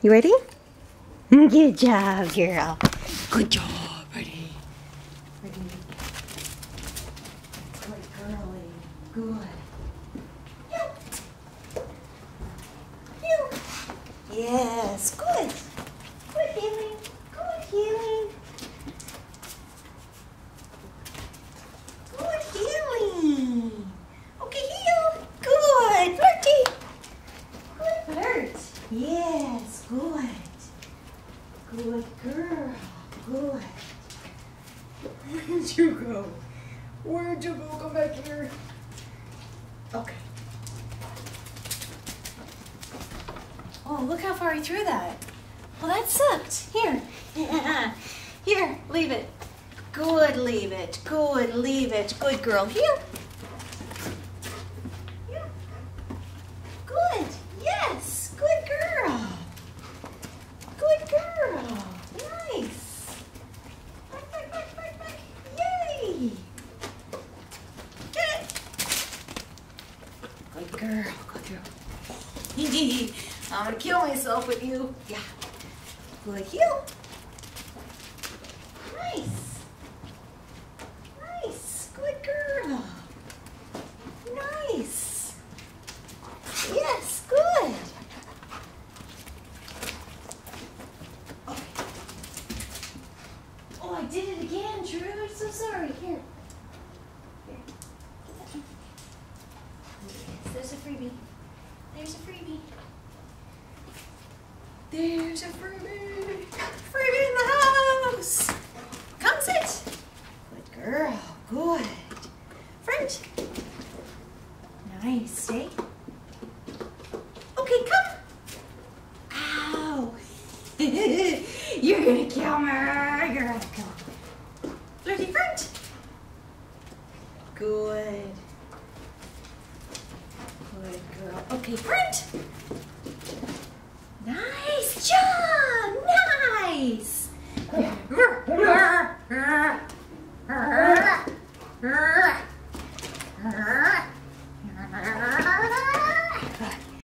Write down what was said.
You ready? Good job, girl. Good job, ready? Ready? Good girly. Good. Yes, good. Good healing. Good healing. Good healing. Okay, heal. Good. Flirty. Good flirt. Yes, good. Good girl. Good. Where'd you go? Where'd you go? Come back here. Okay. Oh, look how far he threw that. Well, that sucked. Here. Here, leave it. Good, leave it. Good, leave it. Good girl. Here. Here. Good. Yes. Good girl. Good girl. Nice. Back, back, back, back, back. Yay. Get it. Good girl. Good girl. I'm gonna kill myself with you. Yeah. Good heel. Nice. Nice. Good girl. Nice. Yes, good. Okay. Oh, I did it again, Drew. I'm so sorry. Here. Here. Yes, there's a freebie. There's a freebie. There's a freebie. Freebie in the house. Come sit. Good girl. Good. Front. Nice. Stay. Okay, come. Ow. You're gonna kill me. You're gonna kill me. Flirty front. Good. Good girl. Okay, front.